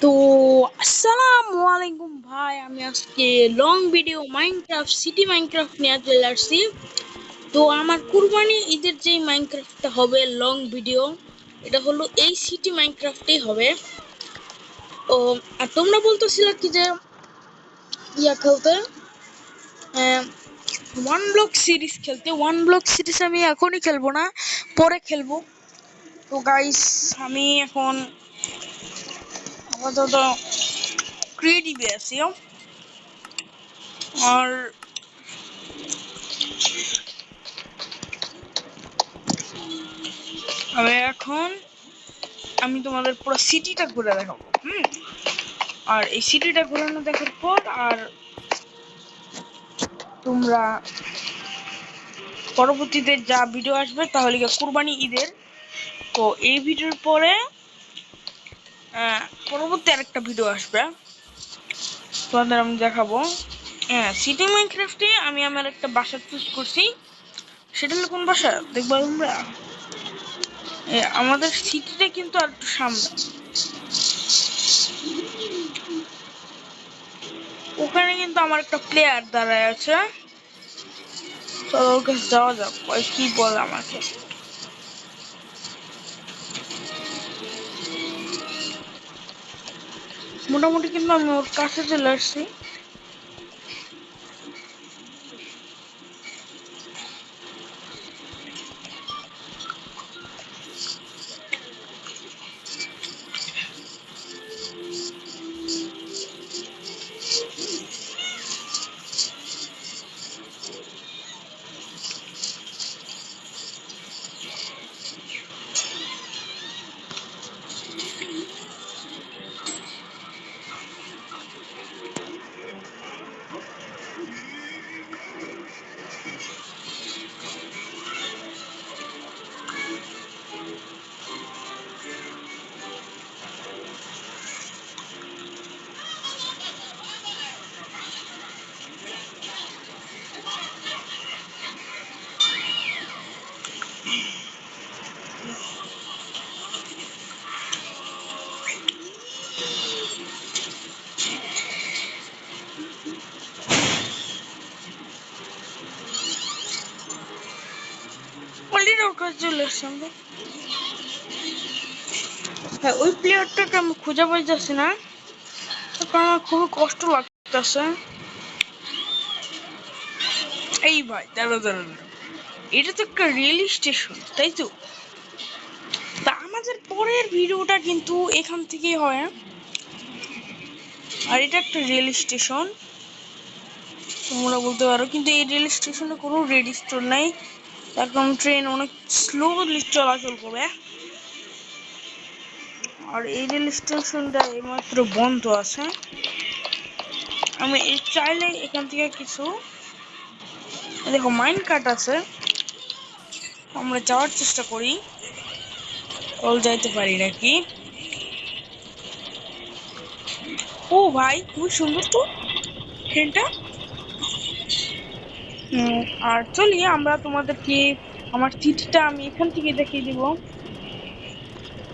তো আসসালামু আলাইকুম ভাই, আমি আজকে long video Minecraft city Minecraft নিয়ে চলে আসছি। তো আমার কুরবানি ঈদের যে মাইনক্রাফটটা হবে লং ভিডিও, এটা হলো এই সিটি মাইনক্রাফটেই হবে। ও আর তোমরা বলতেছিলে কি যে ইয়া খেলতে, ওয়ান ব্লক সিরিজ খেলতে। ওয়ান ব্লক সিরিজ আমি এখনই খেলবো না, পরে খেলবো। তো গাইস, আমি এখন আপাতত ক্রিয়েটিভে আছি। আর আমি তোমাদের পুরো সিটিটা ঘুরে দেখাবো। আর এই সিটিটা ঘুরানো দেখার পর আর তোমরা পরবর্তীতে যা ভিডিও আসবে তাহলে কুরবানি ঈদের, তো এই ভিডিওর পরে পরবর্তী আরেকটা ভিডিও আসবে, তোমাদের আমি দেখাবো। সিটি মাইনক্রাফটে আমি আমার একটা বাসা চুজ করছি। সেটা হলো কোন বাসা দেখবো তোমরা। আমাদের সিটিটা কিন্তু আর একটু সামনে, ওখানে কিন্তু আমার একটা প্লেয়ার দাঁড়ায় আছে। চলো ওর কাছে যাওয়া যাক, কি বলে আমাকে। মোটামুটি কিন্তু আমি ওর কাছে চলে আসছি। হ্যাঁ, ওই প্লেয়ারটাকে আমি খুঁজে পাইতেছি না, কারণ আমার খুবই কষ্ট লাগতেছে। এই ভাই দাঁড়া দাঁড়া, এটা তো একটা রেল স্টেশন, তাই তো? তা আমাদের পরের ভিডিওটা কিন্তু এখান থেকেই হয়। আর এটা একটা রেল স্টেশন তোমরা বলতে পারো, কিন্তু এই রেল স্টেশনে কোনো রেড স্টোর নাই, তার কারণ ট্রেন অনেক স্লোলি চলাচল করে। আর এই রেল স্টেশনটা এইমাত্র বন্ধ আছে। আমি চাইলে এখান থেকে কিছু, দেখো মাইন কাট আছে, আমরা যাওয়ার চেষ্টা করি, কল যাইতে পারি নাকি। ও ভাই, খুব সুন্দর তো ট্রেনটা। আর চলি আমরা তোমাদেরকে আমার সিটিটা আমি এখান থেকে দেখিয়ে দিব।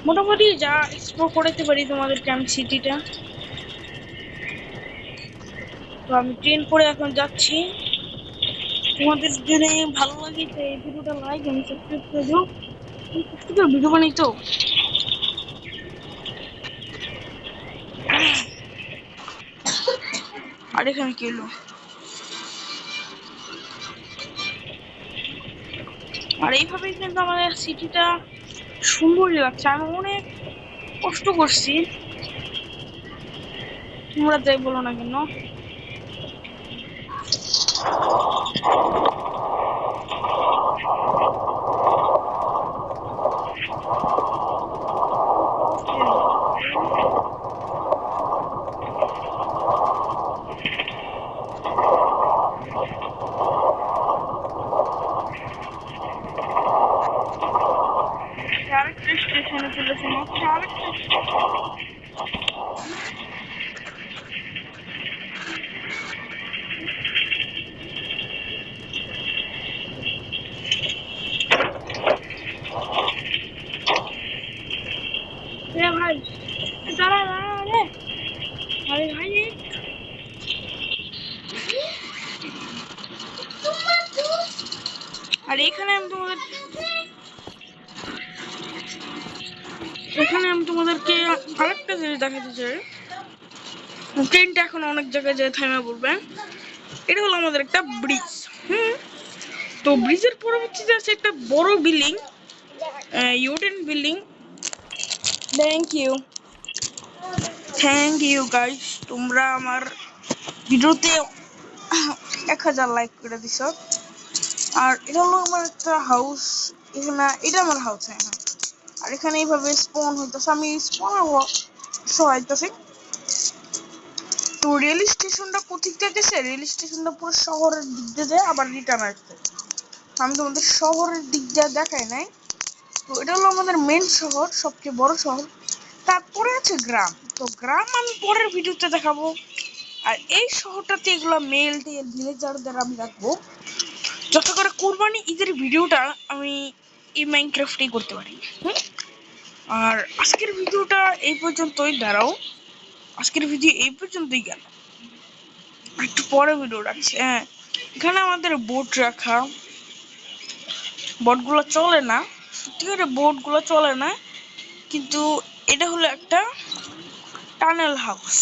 মোটামুটি যা এক্সপ্লোর করতে পারি তোমাদেরকে আমি সিটিটা। তো আমি ট্রেন করে এখন যাচ্ছি। তোমাদের যদি ভালো লাগে তো এই ভিডিওটা লাইক এবং সাবস্ক্রাইব করে দিও। কষ্ট করে ভিডিও বানাই তো। আর এখানে কি হলো? আর এইভাবেই কিন্তু আমাদের সিটিটা সুন্দরই লাগছে। আমি অনেক কষ্ট করছি, তোমরা যাই বলো না কেন। আরেকটা স্টেশনে চলেছে, মাত্র আরেকটা। ভাই দাঁড়া দাঁড়া রে। আরে ভাই আর এখানে আমি তোমাদেরকে আরেকটা জিনিস দেখাতে চাই। ট্রেনটা এখন অনেক জায়গায় যায় থামে পড়বে। এটা হলো আমাদের একটা ব্রিজ। তো ব্রিজের পরবর্তীতে আছে একটা বড় বিল্ডিং, ইউটেন বিল্ডিং। থ্যাংক ইউ গাইস, তোমরা আমার ভিডিওতে 1000 লাইক করে দিছ। আর এটা হলো আমার একটা হাউস, এখানে এটা আমার হাউস। হ্যাঁ, আর এখানে এইভাবে স্পন হইতেছে, আমি স্পন সহাইতেছি। তো রেল স্টেশনটা কোথিক থেকে গেছে, রেল স্টেশনটা পুরো শহরের দিক দিয়ে যায় আবার রিটার্ন আসছে। আমি তোমাদের শহরের দিক দিয়ে দেখাই নাই। তো এটা হলো আমাদের মেন শহর, সবচেয়ে বড় শহর। তারপরে আছে গ্রাম, তো গ্রাম আমি পরের ভিডিওতে দেখাবো। আর এই শহরটাতে এগুলো মেল টেল ভিলেজারদের আমি রাখবো, যাতে করে কোরবানি ঈদের ভিডিওটা আমি এই মাইনক্রাফটেই করতে পারি। আর আজকের ভিডিওটা এই পর্যন্তই। দাঁড়াও, আজকের ভিডিও এই পর্যন্তই গেল, একটু পরে ভিডিও রাখছি। হ্যাঁ, এখানে আমাদের বোট রাখা, বোটগুলো চলে না, সত্যিকারের বোটগুলো চলে না, কিন্তু এটা হলো একটা টানেল হাউস।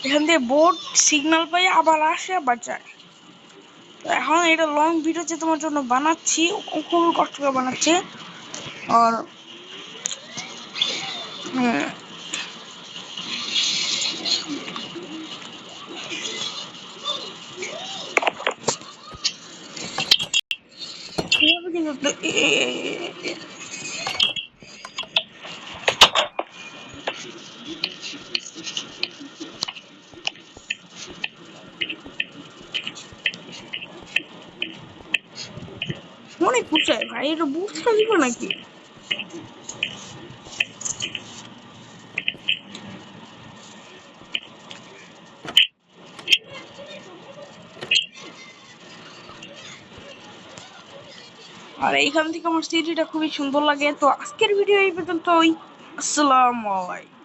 এখান দিয়ে বোট সিগন্যাল পাই আবার আসে আবার যায়। এখন এটা লং ভিডিও যে তোমার জন্য বানাচ্ছি, খুবই কষ্ট করে বানাচ্ছি। আর অনেক পুষায় ভাই, এটা বুঝতে দিব নাকি? আর এইখান থেকে আমার সিটিটা খুবই সুন্দর লাগে। তো আজকের ভিডিও এই পর্যন্তই। আসসালামু আলাইকুম।